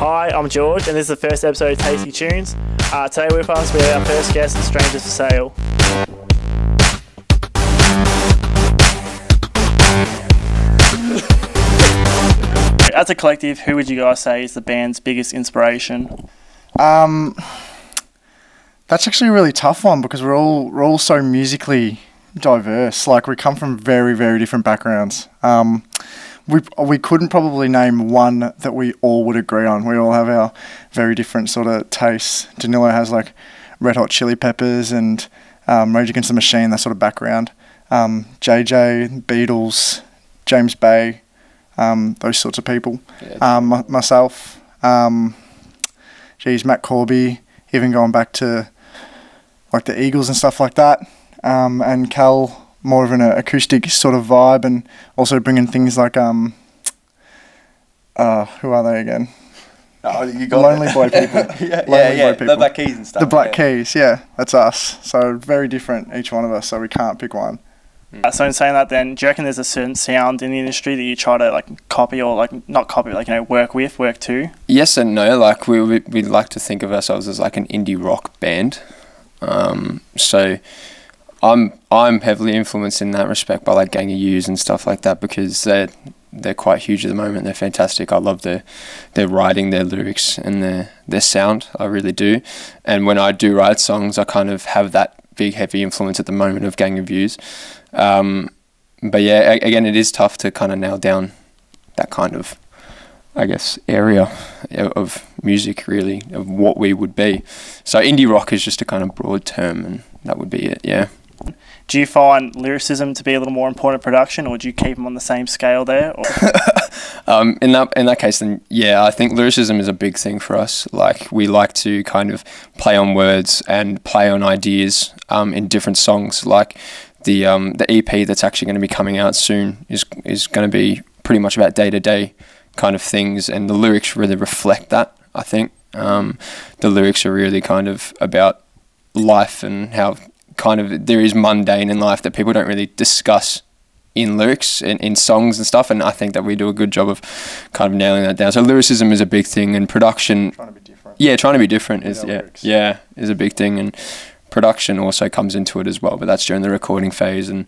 Hi, I'm George, and this is the first episode of Tasty Tunes. Today with us, we have our first guest, Strangers for Sale. As a collective, who would you guys say is the band's biggest inspiration? That's actually a really tough one because we're all so musically diverse. Like, we come from very, very different backgrounds. We couldn't probably name one that we all would agree on. We all have our very different sort of tastes. Danilo has like Red Hot Chili Peppers and Rage Against the Machine, that sort of background. JJ, Beatles, James Bay, those sorts of people. Yeah, myself, Matt Corby, even going back to like the Eagles and stuff like that. And Cal, more of an acoustic sort of vibe, and also bringing things like who are they again? Oh, you got Lonely Boy people. yeah. The Black Keys and stuff. The Black Keys, yeah, that's us. So very different, each one of us. So we can't pick one. So in saying that, then, do you reckon there's a certain sound in the industry that you try to like copy, or like not copy, like, you know, work to? Yes and no. Like we like to think of ourselves as like an indie rock band. So I'm heavily influenced in that respect by like Gang of Youths and stuff like that, because they're quite huge at the moment. They're fantastic. I love their writing, their lyrics, and their sound. I really do. And when I do write songs, I kind of have that big heavy influence at the moment of Gang of Youths. But yeah, again, it is tough to kind of nail down that kind of, I guess, area of music, really, of what we would be. So indie rock is just a kind of broad term, and that would be it, yeah. Do you find lyricism to be a little more important in production, or do you keep them on the same scale there? In that case, then yeah, I think lyricism is a big thing for us. Like, we like to kind of play on words and play on ideas in different songs. Like the EP that's actually going to be coming out soon is going to be pretty much about day-to-day kind of things, and the lyrics really reflect that, I think. The lyrics are really kind of about life and how kind of there is mundane in life that people don't really discuss in lyrics, in songs and stuff, and I think that we do a good job of kind of nailing that down. So lyricism is a big thing, and production... Trying to be different is a big thing, and production also comes into it as well, but that's during the recording phase, and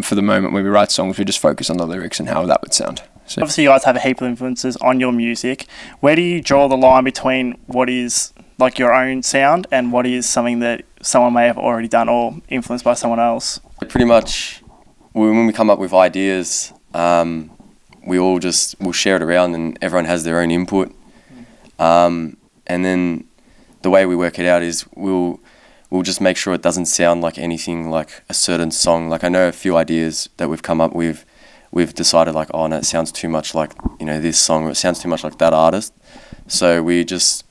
for the moment when we write songs, we just focus on the lyrics and how that would sound. So, obviously you guys have a heap of influences on your music. Where do you draw the line between what is like your own sound and what is something that someone may have already done or influenced by someone else? Pretty much, when we come up with ideas, we'll share it around, and everyone has their own input. And then the way we work it out is we'll just make sure it doesn't sound like anything like a certain song. Like, I know a few ideas that we've come up with. We've decided like, oh no, it sounds too much like, you know, this song, or it sounds too much like that artist. So we just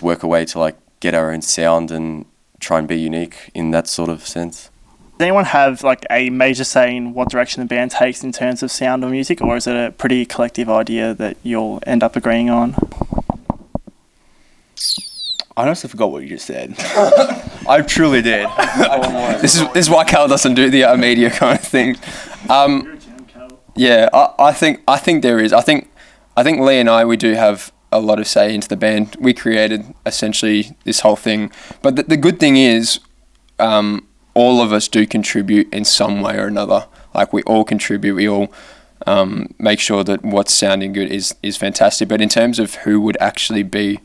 work a way to like get our own sound and try and be unique in that sort of sense. Does anyone have like a major say in what direction the band takes in terms of sound or music, or is it a pretty collective idea that you'll end up agreeing on? I honestly forgot what you just said. I truly did. This is why Cal doesn't do the media kind of thing. Yeah, I think there is. I think Lee and I, we do have a lot of say into the band. We created essentially this whole thing, but the good thing is, all of us do contribute in some way or another. Like, we all contribute. We all make sure that what's sounding good is fantastic. But in terms of who would actually be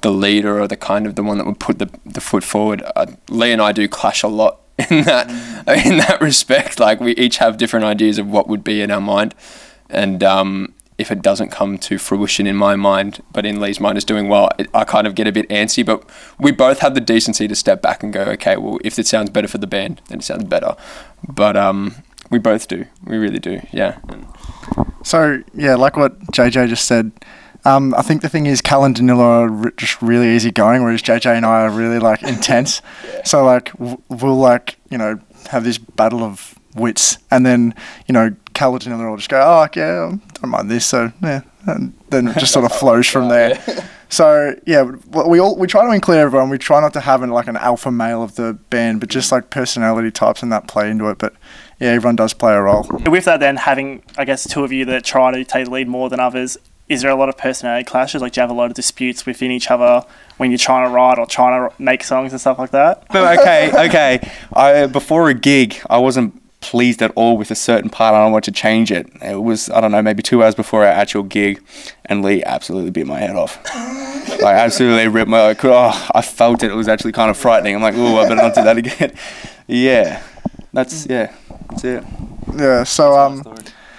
the leader or the kind of the one that would put the foot forward, Lee and I do clash a lot in that respect. Like, we each have different ideas of what would be in our mind, and if it doesn't come to fruition in my mind, but in Lee's mind is doing well, I kind of get a bit antsy. But we both have the decency to step back and go, okay, well, if it sounds better for the band, then it sounds better. But we both do. We really do, yeah. So, yeah, like what JJ just said, I think the thing is, Cal and Danilo are just really easygoing, whereas JJ and I are really like intense. Yeah. So like we'll like, you know, have this battle of wits, and then, you know, Cal and Danilo will just go, oh yeah, I don't mind this, so yeah, and then it just sort of flows from there. So yeah, we try to include everyone. We try not to have like an alpha male of the band, but just like personality types and that play into it. But yeah, everyone does play a role. With that, then, having, I guess, two of you that try to take the lead more than others, is there a lot of personality clashes? Like, do you have a lot of disputes within each other when you're trying to write or trying to make songs and stuff like that? But okay. Before a gig, I wasn't pleased at all with a certain part. I don't want to change it. It was, I don't know, maybe 2 hours before our actual gig, and Lee absolutely bit my head off. Like, absolutely ripped my, like, oh, I felt it. It was actually kind of frightening. I'm like, oh, I better not do that again. Yeah, that's it. Yeah,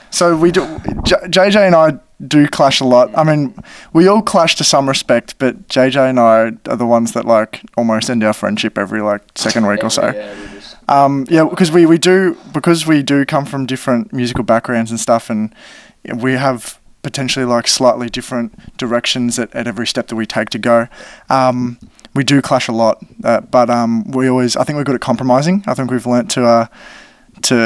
so we do. JJ and I do clash a lot. I mean, we all clash to some respect, but JJ and I are the ones that like almost end our friendship every like second week or so. Because we do come from different musical backgrounds and stuff, and we have potentially like slightly different directions at every step that we take to go. We do clash a lot, but I think we're good at compromising. I think we've learnt to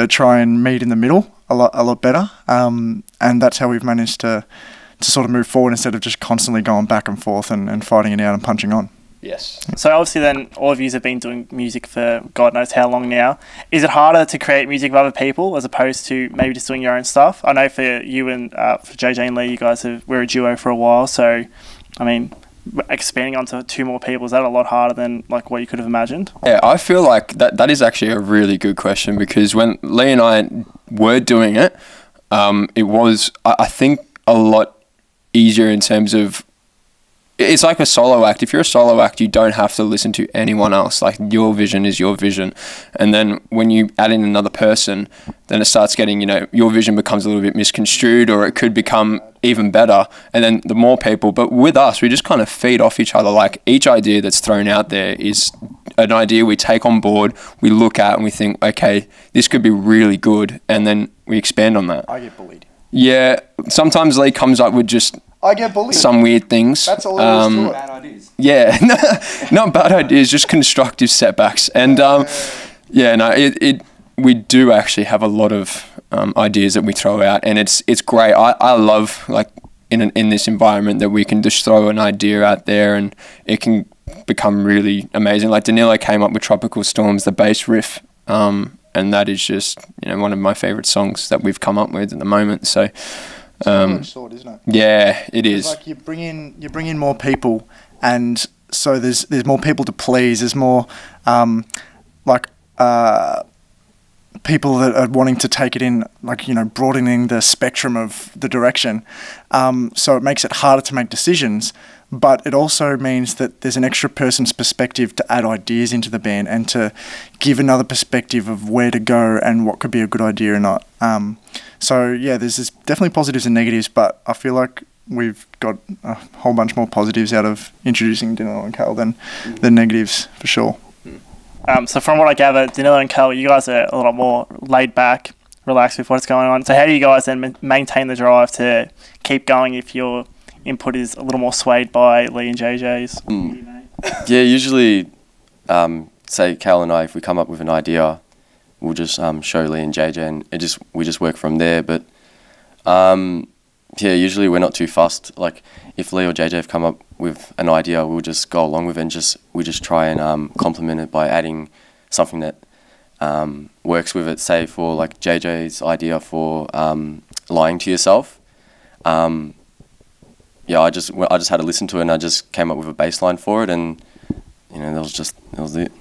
try and meet in the middle a lot better, and that's how we've managed to sort of move forward instead of just constantly going back and forth and fighting it out and punching on. Yes. So obviously then all of you have been doing music for God knows how long now. Is it harder to create music with other people as opposed to maybe just doing your own stuff? I know for you and for JJ and Lee, you guys were a duo for a while, so I mean, expanding onto 2 more people, is that a lot harder than like what you could have imagined? Yeah, I feel like that is actually a really good question, because when Lee and I were doing it, it was, I think, a lot easier in terms of, it's like a solo act. If you're a solo act, you don't have to listen to anyone else. Like, your vision is your vision. And then when you add in another person, then it starts getting, your vision becomes a little bit misconstrued, or it could become even better. And then the more people, but with us, we just kind of feed off each other. Like, each idea that's thrown out there is an idea we take on board, we look at and we think, okay, this could be really good. And then we expand on that. I get bullied. Yeah. Sometimes Lee comes up with just I get bullied. some weird things. That's all there is to it. Bad ideas. Yeah, not bad ideas, just constructive setbacks. And we do actually have a lot of ideas that we throw out, and it's great. I love, like, in this environment that we can just throw an idea out there and it can become really amazing. Like, Danilo came up with Tropical Storms, the bass riff, and that is just one of my favorite songs that we've come up with at the moment. So. It's a double-edged sword, isn't it? Yeah, it is. Like, you bring in more people, and so there's more people to please. There's more people that are wanting to take it in, like, broadening the spectrum of the direction. So it makes it harder to make decisions, but it also means that there's an extra person's perspective to add ideas into the band and to give another perspective of where to go and what could be a good idea or not. So yeah, there's definitely positives and negatives, but I feel like we've got a whole bunch more positives out of introducing Danilo and Cal than negatives, for sure. So from what I gather, Danilo and Cal, you guys are a lot more laid back, relaxed with what's going on. So how do you guys then maintain the drive to keep going if your input is a little more swayed by Lee and JJ's? Yeah, usually, say Cal and I, if we come up with an idea, we'll just show Lee and JJ, and we just work from there. But yeah, usually we're not too fussed. Like, if Lee or JJ have come up with an idea, we'll just go along with it, and we just try and complement it by adding something that works with it. Say for like JJ's idea for lying to yourself. Yeah, I just had to listen to it, and I just came up with a bass line for it, and that was it.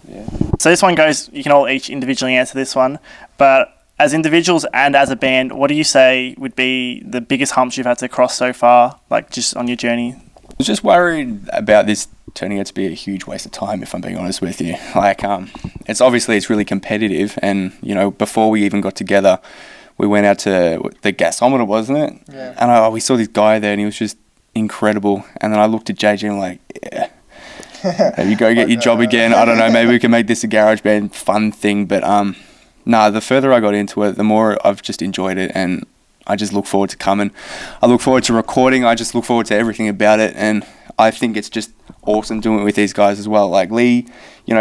Yeah. So this one goes, you can all each individually answer this one, but as individuals and as a band, what do you say would be the biggest humps you've had to cross so far, like just on your journey? I was just worried about this turning out to be a huge waste of time, if I'm being honest with you. Like, it's really competitive, and before we even got together, we went out to the gasometer, wasn't it? Yeah. And we saw this guy there, and he was just incredible. And then I looked at JJ and I'm like, yeah, maybe go get your job again. I don't know, maybe we can make this a garage band fun thing. But the further I got into it, the more I've just enjoyed it, and I just look forward to coming. I look forward to recording. I just look forward to everything about it, and I think it's just awesome doing it with these guys as well. Like, Lee,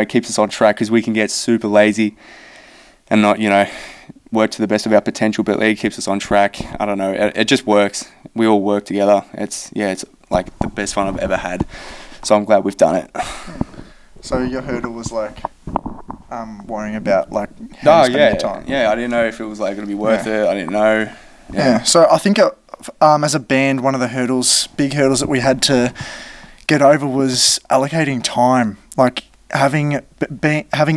keeps us on track, because we can get super lazy and not, work to the best of our potential, but Lee keeps us on track. I don't know, it just works. We all work together. It's like the best fun I've ever had. So I'm glad we've done it. So your hurdle was like worrying about like how you spend your time. Yeah, I didn't know if it was like going to be worth it. I didn't know. Yeah. So I think as a band, one of the big hurdles that we had to get over was allocating time. Like having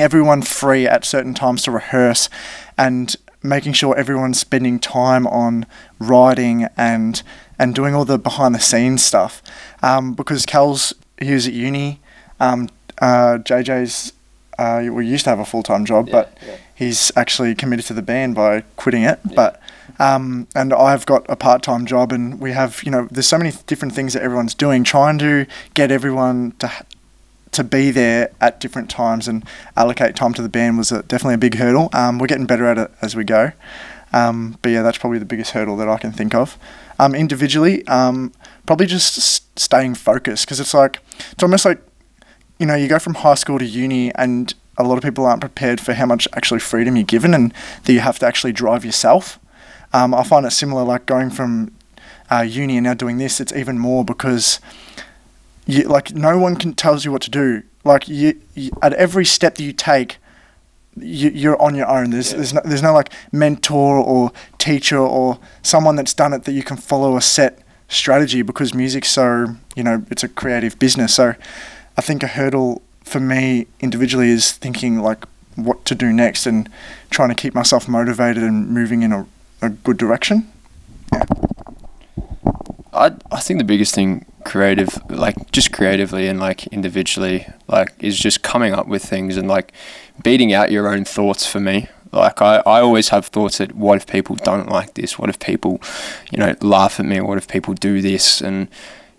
everyone free at certain times to rehearse, and making sure everyone's spending time on writing and doing all the behind the scenes stuff. Because he was at uni. JJ's we used to have a full-time job, but he's actually committed to the band by quitting it. But and I've got a part-time job, and we have, there's so many different things that everyone's doing, trying to get everyone to be there at different times and allocate time to the band was definitely a big hurdle. We're getting better at it as we go. But yeah, that's probably the biggest hurdle that I can think of. Individually, probably just staying focused, because it's almost like, you go from high school to uni, and a lot of people aren't prepared for how much actually freedom you're given, and that you have to actually drive yourself. I find it similar, like going from uni and now doing this, it's even more, because no one tells you what to do. Like you at every step that you take, you're on your own. There's no like mentor or teacher or someone that's done it that you can follow a set strategy, because music's so, it's a creative business. So I think a hurdle for me individually is thinking like what to do next, and trying to keep myself motivated and moving in a good direction. Yeah. I think the biggest thing just creatively and like individually, like, is just coming up with things and like beating out your own thoughts for me. Like I always have thoughts that, what if people don't like this? What if people, laugh at me? What if people do this? And,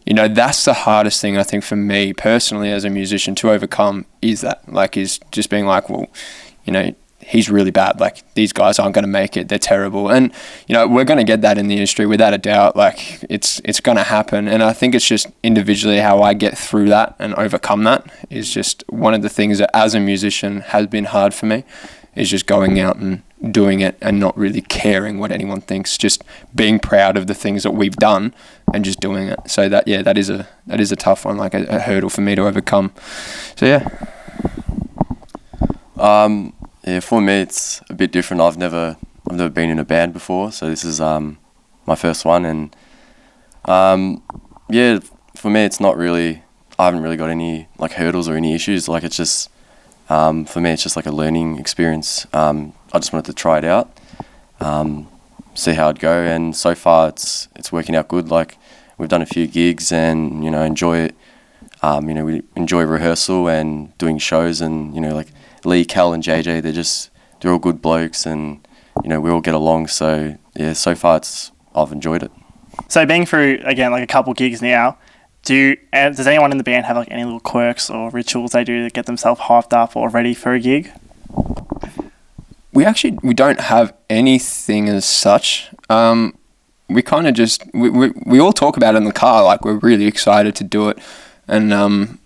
that's the hardest thing I think for me personally as a musician to overcome, is just being like, well, he's really bad. Like, these guys aren't going to make it. They're terrible. And, we're going to get that in the industry without a doubt. Like, it's going to happen. And I think it's just individually how I get through that and overcome that is just one of the things that as a musician has been hard for me, is just going out and doing it and not really caring what anyone thinks, just being proud of the things that we've done and just doing it. So that is a tough one, like a hurdle for me to overcome. So yeah. Yeah, for me it's a bit different. I've never been in a band before, so this is my first one, and yeah, for me it's not really, I haven't really got any like hurdles or any issues. Like, it's just for me it's just like a learning experience. I just wanted to try it out, see how it'd go, and so far it's working out good. Like, we've done a few gigs and enjoy it. We enjoy rehearsal and doing shows, and like Lee, Cal and JJ, they're all good blokes, and we all get along. So yeah, so far I've enjoyed it. So being through, again, like a couple gigs now, does anyone in the band have like any little quirks or rituals they do to get themselves hyped up or ready for a gig? We don't have anything as such. We kind of just we all talk about it in the car, like we're really excited to do it, and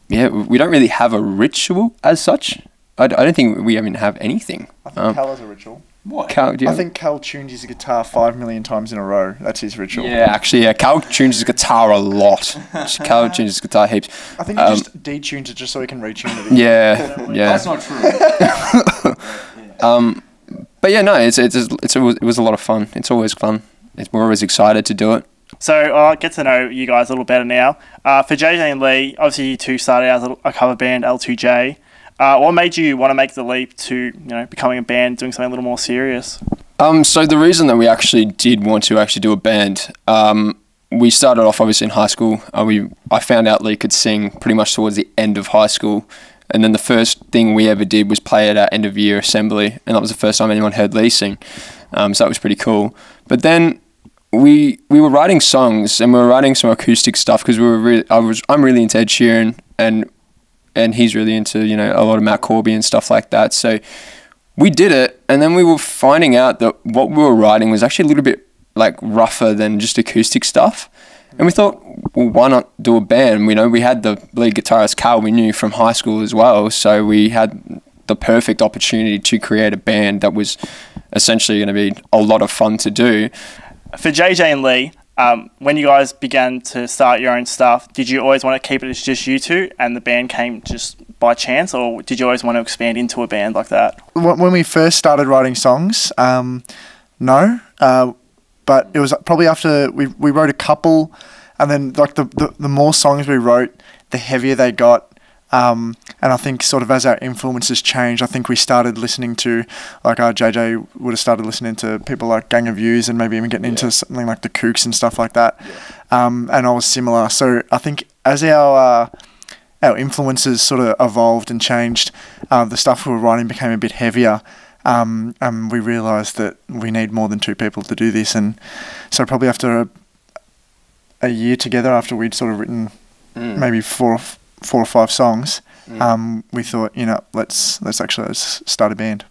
we don't really have a ritual as such. I don't think we even have anything. I think Cal has a ritual. What? I think Cal tunes his guitar 5 million times in a row. That's his ritual. Yeah, actually, Cal tunes his guitar a lot. Cal tunes his guitar heaps. I think he just detunes it just so he can retune it again. Yeah. That's not true. But yeah, no, it was a lot of fun. It's always fun. We're always excited to do it. So I'll get to know you guys a little better now. For JJ and Lee, obviously you two started out as a cover band, L2J. What made you want to make the leap to becoming a band, doing something a little more serious? So the reason that we actually did want to actually do a band, we started off obviously in high school. I found out Lee could sing pretty much towards the end of high school, and then the first thing we ever did was play at our end of year assembly, and that was the first time anyone heard Lee sing. So that was pretty cool. But then we were writing songs, and we were writing some acoustic stuff, because I'm really into Ed Sheeran, and he's really into a lot of Matt Corby and stuff like that. So we did it, and then we were finding out that what we were writing was actually a little bit like rougher than just acoustic stuff. And we thought, well, why not do a band? We had the lead guitarist Carl we knew from high school as well, so we had the perfect opportunity to create a band that was essentially going to be a lot of fun to do. For JJ and Lee, when you guys began to start your own stuff, did you always want to keep it as just you two and the band came just by chance, or did you always want to expand into a band like that? When we first started writing songs, no. but it was probably after we wrote a couple, and then like the more songs we wrote, the heavier they got. And I think sort of as our influences changed, I think we started listening to, like JJ would have started listening to people like Gang of Youths and maybe even getting into something like the Kooks and stuff like that. Yeah. And I was similar. So I think as our influences sort of evolved and changed, the stuff we were writing became a bit heavier. And we realised that we need more than two people to do this. And so probably after a year together, after we'd sort of written maybe four or five songs, we thought, let's start a band.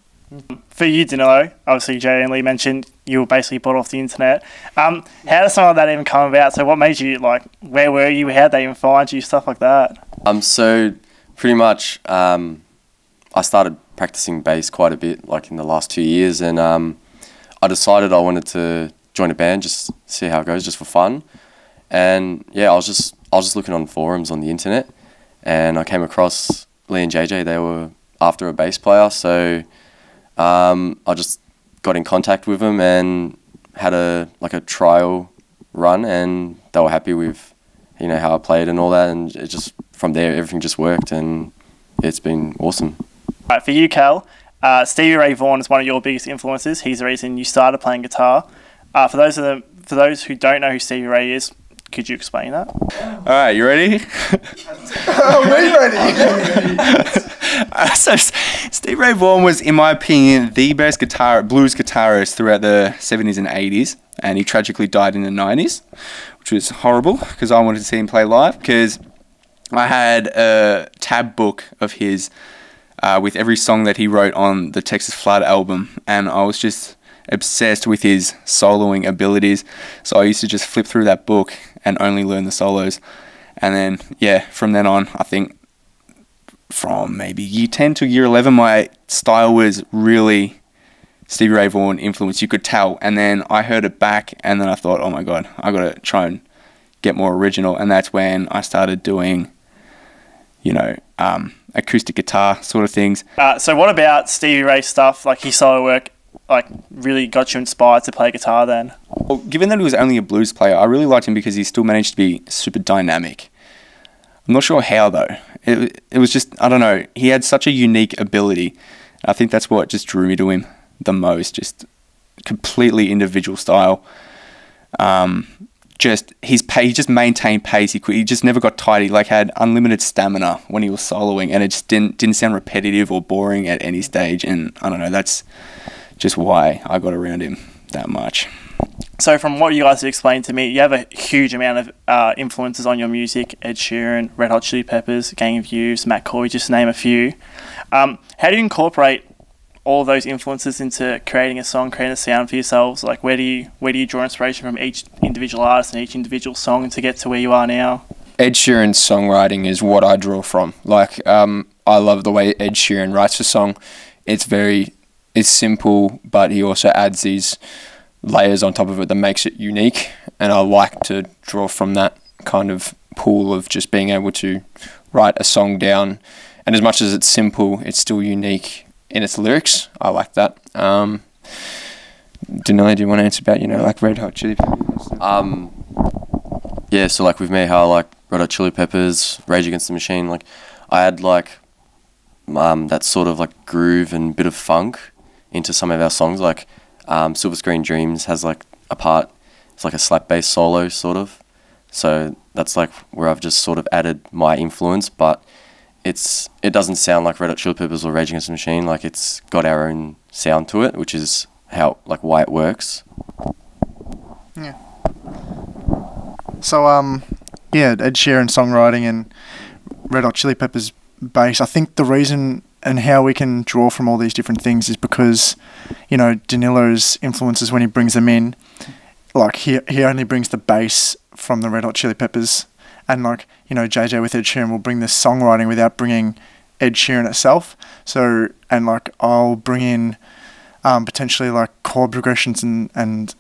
For you, Danilo, obviously Jay and Lee mentioned you were basically bought off the internet. How did something like that even come about? So what made you, where were you? How did they even find you? Stuff like that. So pretty much, I started practicing bass quite a bit, in the last 2 years, and I decided I wanted to join a band, just see how it goes, just for fun. And yeah, I was just looking on forums on the internet, and I came across Lee and JJ. They were after a bass player, so I just got in contact with them and had a trial run, and they were happy with how I played and all that, and it just from there everything just worked, and it's been awesome. Right, for you, Cal, Stevie Ray Vaughan is one of your biggest influences. He's the reason you started playing guitar. For those who don't know who Stevie Ray is, could you explain that? All right, you ready? We're ready. So Stevie Ray Vaughan was, in my opinion, the best blues guitarist throughout the 70s and 80s, and he tragically died in the 90s, which was horrible because I wanted to see him play live, because I had a tab book of his with every song that he wrote on the Texas Flood album, and I was just obsessed with his soloing abilities, so I used to just flip through that book and only learn the solos. And then from then on, I think from maybe year 10 to year 11, my style was really Stevie Ray Vaughan influence, you could tell. And then I heard it back, and then I thought, oh my god, I gotta try and get more original. And that's when I started doing acoustic guitar sort of things. So what about Stevie Ray stuff, like his solo work, really got you inspired to play guitar then? Well, given that he was only a blues player, I really liked him because he still managed to be super dynamic. I'm not sure how though. It was just, I don't know, he had such a unique ability. I think that's what just drew me to him the most, just completely individual style. He just maintained pace. He just never got tired. He had unlimited stamina when he was soloing, and it just didn't sound repetitive or boring at any stage. And I don't know, that's just why I got around him that much. So from what you guys have explained to me, you have a huge amount of influences on your music: Ed Sheeran, Red Hot Chili Peppers, Gang of Youths, Matt Corey, just to name a few. How do you incorporate all of those influences into creating a song, creating a sound for yourselves? Where do you draw inspiration from each individual artist and each individual song to get to where you are now? Ed Sheeran's songwriting is what I draw from. I love the way Ed Sheeran writes a song. It's simple, but he also adds these layers on top of it that makes it unique, and I like to draw from that kind of pool of just being able to write a song down, and as much as it's simple, it's still unique in its lyrics. I like that. Danilo, do you want to answer about Red Hot Chili Peppers? Yeah, so with me, how I like Red Hot Chili Peppers, Rage Against the Machine, I had that sort of groove and bit of funk into some of our songs. Silver Screen Dreams has a part, it's a slap bass solo sort of, so that's where I've just sort of added my influence, but it doesn't sound like Red Hot Chili Peppers or Rage Against the Machine. It's got our own sound to it, which is how why it works. Yeah. So Ed Sheeran songwriting and Red Hot Chili Peppers bass, I think the reason and how we can draw from all these different things is because, Danilo's influences, when he brings them in, he only brings the bass from the Red Hot Chili Peppers, and JJ with Ed Sheeran will bring the songwriting without bringing Ed Sheeran itself. So, and I'll bring in potentially chord progressions and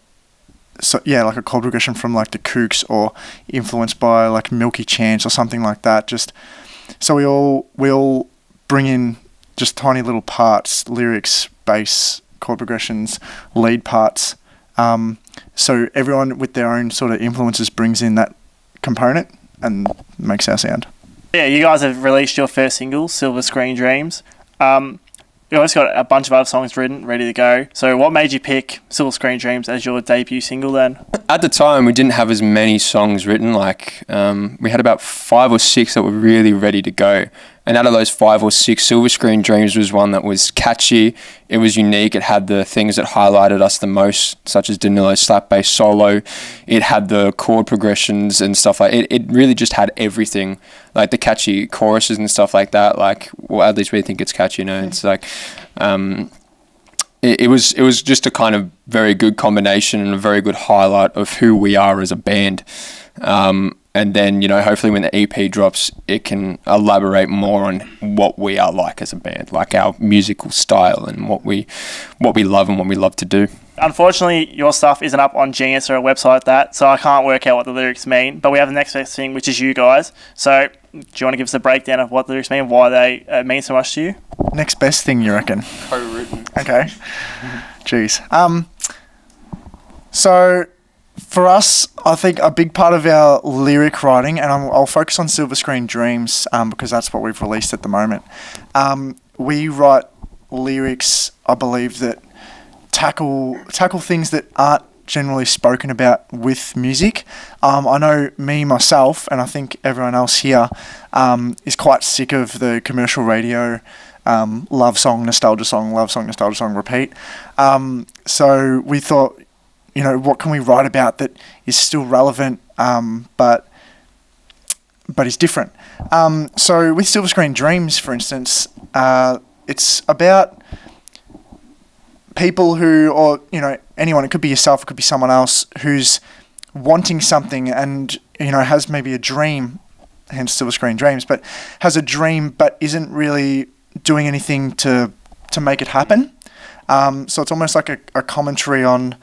so a chord progression from the Kooks, or influenced by Milky Chance or something like that. Just so we all bring in just tiny little parts, lyrics, bass, chord progressions, lead parts, So everyone with their own sort of influences brings in that component and makes our sound. Yeah, you guys have released your first single, Silver Screen Dreams. You also got a bunch of other songs written, ready to go. So what made you pick Silver Screen Dreams as your debut single then? At the time, we didn't have as many songs written. Like, we had about 5 or 6 that were really ready to go. And out of those 5 or 6, Silver Screen Dreams was one that was catchy. It was unique. It had the things that highlighted us the most, such as Danilo's slap bass solo. It had the chord progressions and stuff like it. It really just had everything, like the catchy choruses and stuff like that. Like, well, at least we think it's catchy. You know, it's like, it was just a kind of very good combination and a very good highlight of who we are as a band. And then, you know, hopefully when the EP drops, it can elaborate more on what we are like as a band, like our musical style and what we love and what we love to do. Unfortunately, your stuff isn't up on Genius or a website like that, so I can't work out what the lyrics mean. But we have the next best thing, which is you guys. So do you want to give us a breakdown of what the lyrics mean, why they mean so much to you? Next best thing, you reckon? Co-written. Okay. Jeez. So for us, I think a big part of our lyric writing, and I'll focus on Silver Screen Dreams because that's what we've released at the moment. We write lyrics, I believe, that tackle things that aren't generally spoken about with music. I know myself, and I think everyone else here is quite sick of the commercial radio love song, nostalgia song, repeat. So we thought, you know, what can we write about that is still relevant, but is different? So with Silver Screen Dreams, for instance, it's about people who, or, you know, anyone, it could be yourself, it could be someone else, who's wanting something and, you know, has maybe a dream, hence Silver Screen Dreams, but has a dream but isn't really doing anything to make it happen. So it's almost like a commentary on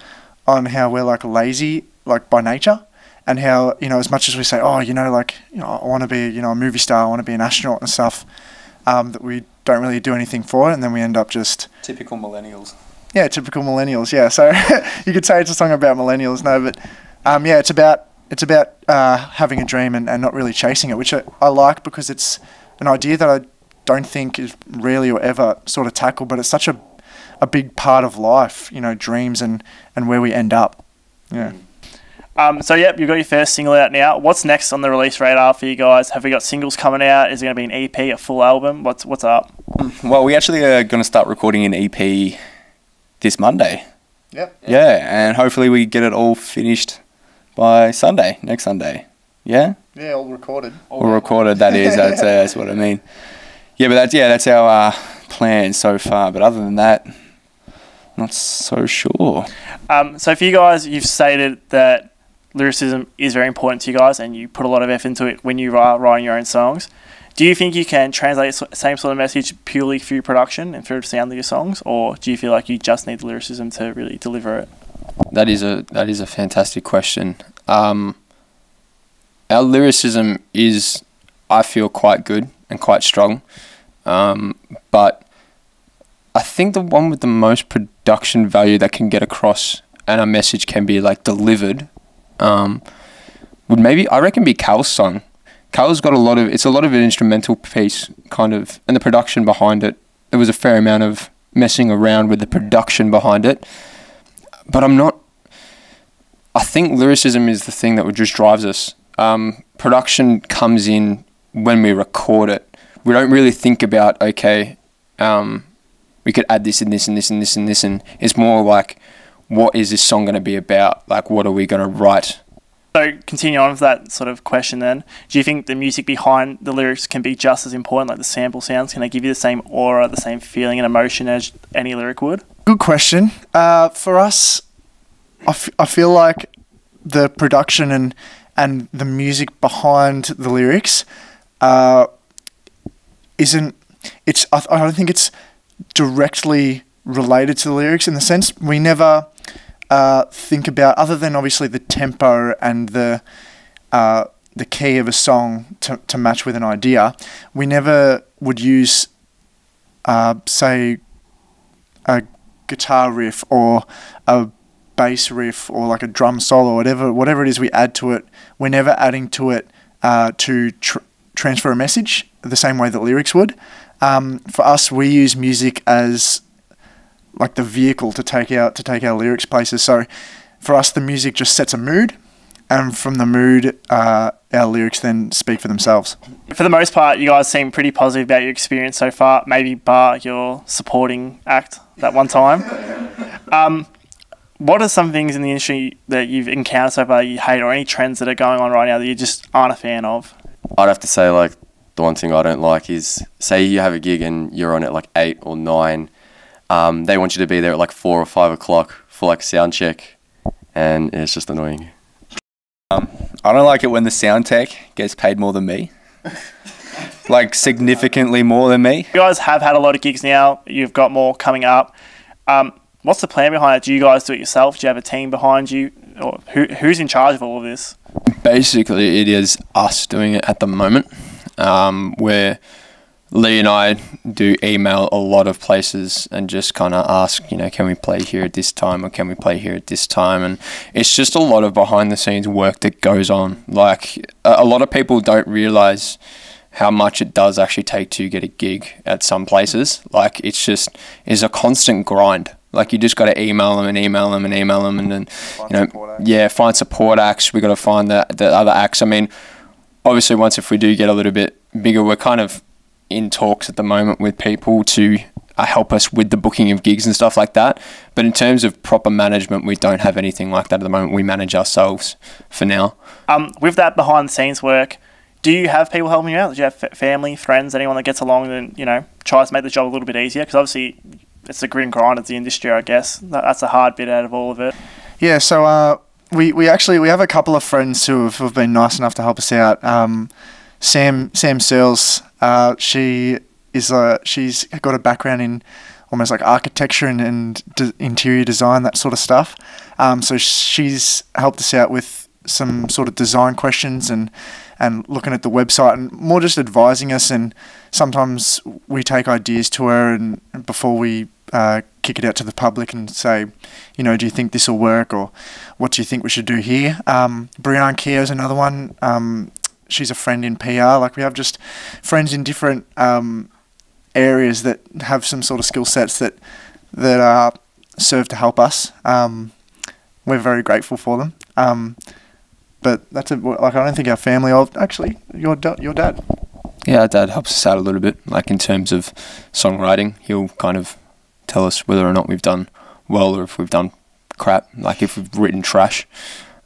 how we're like lazy, like by nature, and how, you know, as much as we say, oh, you know, like, you know, I want to be, you know, a movie star, I want to be an astronaut and stuff, that we don't really do anything for it, and then we end up just... Typical millennials. Yeah, typical millennials, yeah. So you could say it's a song about millennials, no, but yeah, it's about having a dream and not really chasing it, which I like because it's an idea that I don't think is rarely or ever sort of tackled, but it's such a big part of life, you know, dreams and where we end up. Yeah. So, yep, you've got your first single out now. What's next on the release radar for you guys? Have we got singles coming out? Is it going to be an EP, a full album? What's up? Well, we actually are going to start recording an EP this Monday. Yep. Yeah, and hopefully we get it all finished by next Sunday. Yeah? Yeah, all recorded. All recorded, that is. That's what I mean. Yeah, but that's our plan so far. But other than that, not so sure. So for you guys, you've stated that lyricism is very important to you guys and you put a lot of effort into it when you are writing your own songs. Do you think you can translate the same sort of message purely through production and through the sound of your songs, or do you feel like you just need the lyricism to really deliver it? That is a fantastic question. Our lyricism is, I feel, quite good and quite strong, but I think the one with the most production value that can get across and a message can be like delivered would maybe, I reckon, be Cal's song. Cal's got a lot of an instrumental piece, kind of, and the production behind it. There was a fair amount of messing around with the production behind it, but I think lyricism is the thing that just drives us. Production comes in when we record it. We don't really think about, okay, we could add this and this and this and this and this, and it's more like, what is this song going to be about? Like, what are we going to write? So continue on with that sort of question then. Do you think the music behind the lyrics can be just as important, like the sample sounds? Can they give you the same aura, the same feeling and emotion as any lyric would? Good question. For us, I feel like the production and the music behind the lyrics I don't think it's directly related to the lyrics, in the sense we never think about, other than obviously the tempo and the key of a song to match with an idea, we never would use say a guitar riff or a bass riff or like a drum solo, whatever it is we add to it, we're never adding to it to transfer a message the same way that lyrics would. For us, we use music as like the vehicle to take our lyrics places. So for us, the music just sets a mood, and from the mood, our lyrics then speak for themselves. For the most part, you guys seem pretty positive about your experience so far, maybe bar your supporting act that one time. What are some things in the industry that you've encountered so far you hate, or any trends that are going on right now that you just aren't a fan of? I'd have to say, like, the one thing I don't like is, say you have a gig and you're on at like 8 or 9. They want you to be there at like 4 or 5 o'clock for like sound check, and it's just annoying. I don't like it when the sound tech gets paid more than me. Like, significantly more than me. You guys have had a lot of gigs now. You've got more coming up. What's the plan behind it? Do you guys do it yourself? Do you have a team behind you? Or who's in charge of all of this? Basically, it is us doing it at the moment, where Lee and I do email a lot of places and just kind of ask, can we play here at this time, or can we play here at this time? And it's just a lot of behind the scenes work that goes on. Like, a lot of people don't realise how much it does actually take to get a gig at some places. Like, it's a constant grind. Like, you just got to email them and email them and email them, and then find support acts. We got to find the other acts. I mean, obviously, once if we do get a little bit bigger, we're kind of in talks at the moment with people to help us with the booking of gigs and stuff like that. But in terms of proper management, we don't have anything like that at the moment. We manage ourselves for now. With that behind the scenes work, do you have people helping you out? Do you have family, friends, anyone that gets along and tries to make the job a little bit easier? Because obviously, it's the grit and grind of the industry, I guess. That's the hard bit out of all of it. Yeah, so we have a couple of friends who have been nice enough to help us out. Sam Searles, she's got a background in almost like architecture and interior design, that sort of stuff. So she's helped us out with some sort of design questions and looking at the website and more just advising us. And sometimes we take ideas to her and before we kick it out to the public and say, do you think this will work, or what do you think we should do here? Brianne Keogh is another one. She's a friend in PR. Like, we have just friends in different areas that have some sort of skill sets that serve to help us. We're very grateful for them. But that's I don't think our family. Actually, your dad. Yeah, our dad helps us out a little bit. Like, in terms of songwriting, he'll kind of tell us whether or not we've done well or if we've done crap. Like, if we've written trash,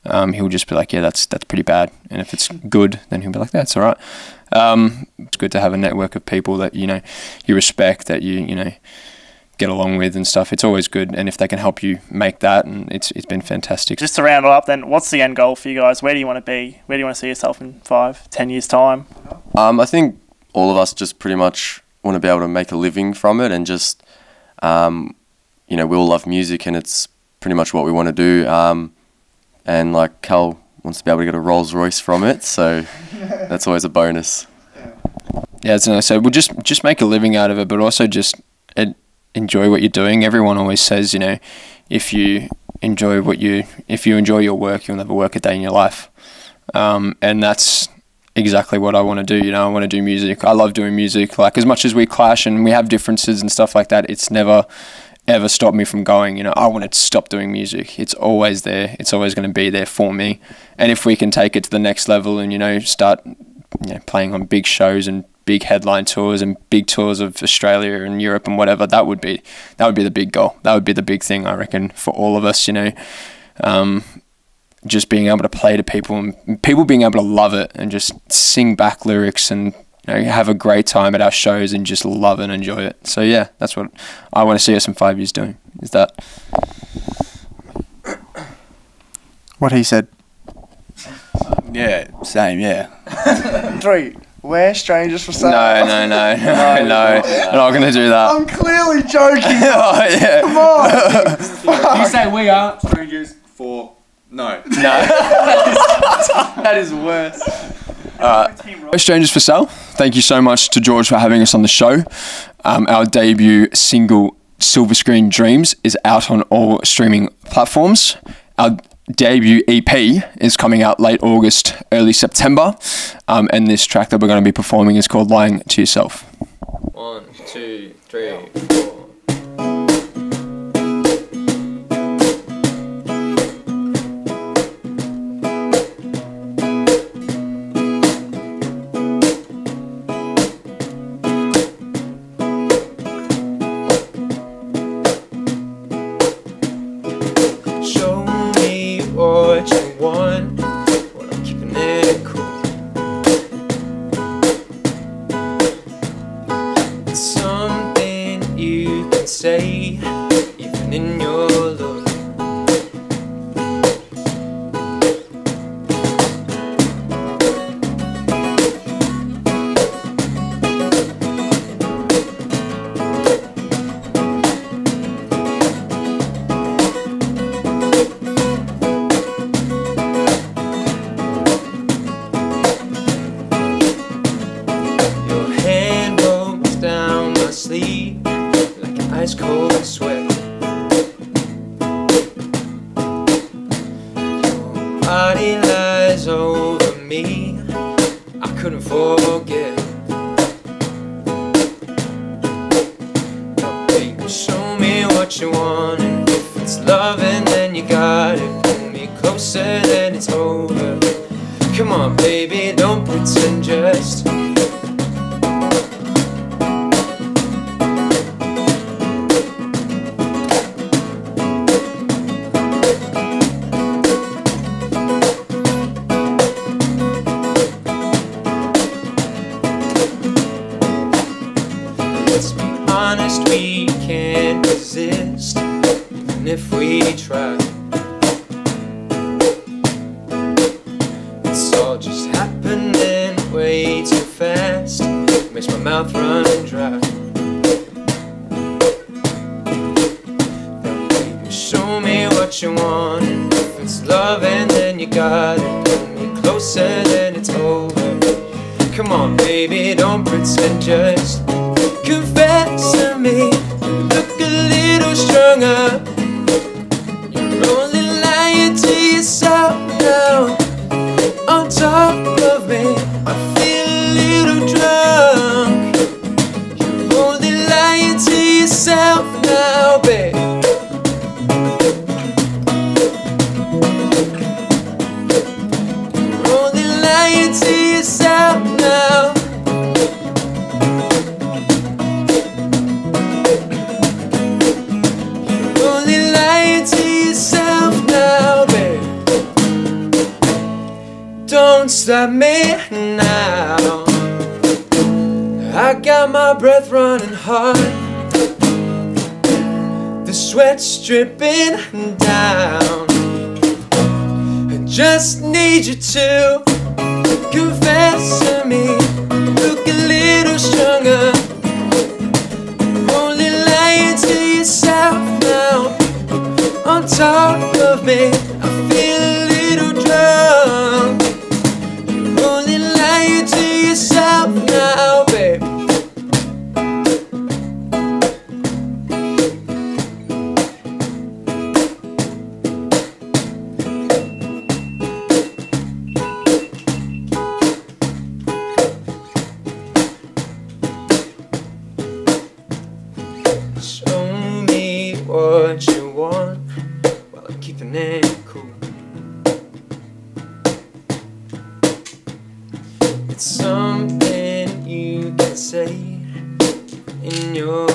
he'll just be like, yeah, that's pretty bad. And if it's good, then he'll be like, that's all right. It's good to have a network of people that you respect, that you get along with and stuff. It's always good, and if they can help you make that, and it's been fantastic. Just to round it up, then, what's the end goal for you guys? Where do you want to be? Where do you want to see yourself in 5-10 years' time? I think all of us just pretty much want to be able to make a living from it, and just we all love music, and it's pretty much what we want to do. And like, Cal wants to be able to get a Rolls Royce from it, so that's always a bonus. Yeah, so we'll just make a living out of it, but also just enjoy what you're doing. Everyone always says, if you enjoy your work, you'll never work a day in your life. And that's exactly what I want to do. I want to do music. I love doing music. Like, as much as we clash and we have differences and stuff like that, it's never ever stopped me from going, I want to stop doing music. It's always there. It's always going to be there for me. And if we can take it to the next level and, start playing on big shows and big headline tours and big tours of Australia and Europe and whatever, that would be the big goal. That would be the big thing, I reckon, for all of us, just being able to play to people and people being able to love it and just sing back lyrics and have a great time at our shows and just love and enjoy it. So yeah, that's what I want to see us in 5 years doing, is that. What he said. Yeah, same, yeah. 3. We're strangers for sale. No. I'm not going to do that. I'm clearly joking. Oh, yeah. Come on. You say we are strangers for... No. That is worse. Strangers for Sale. Thank you so much to George for having us on the show. Our debut single Silver Screen Dreams is out on all streaming platforms. Our debut EP is coming out late August, early September, and this track that we're going to be performing is called Lying to Yourself. 1, 2, 3, 4. What you want, well, I'm keeping it cool. It's something you can say, even in your look. Sleep like an ice cold sweat. Your body lies over me, I couldn't forget. Now baby, show me what you want, and if it's loving then you got it. Pull me closer then it's over. Come on baby, don't pretend, just let's be honest, we can't resist, even if we try. It's all just happening way too fast, makes my mouth run dry. Now baby, show me what you want, and if it's loving then you got it. Pull me closer then it's over. Come on baby, don't pretend, just confess to me, look a little stronger. You're only lying to yourself now. On top of me, I feel a little drunk. You're only lying to yourself now, babe. You're only lying to yourself now. Don't stop me now, I got my breath running hard, the sweat's dripping down. I just need you to confess to me, look a little stronger. You're only lying to yourself now. On top of me, I feel a little drunk. You're only lying to yourself now, babe. Show me what you want, while I'm keeping it cool. It's something you can say in your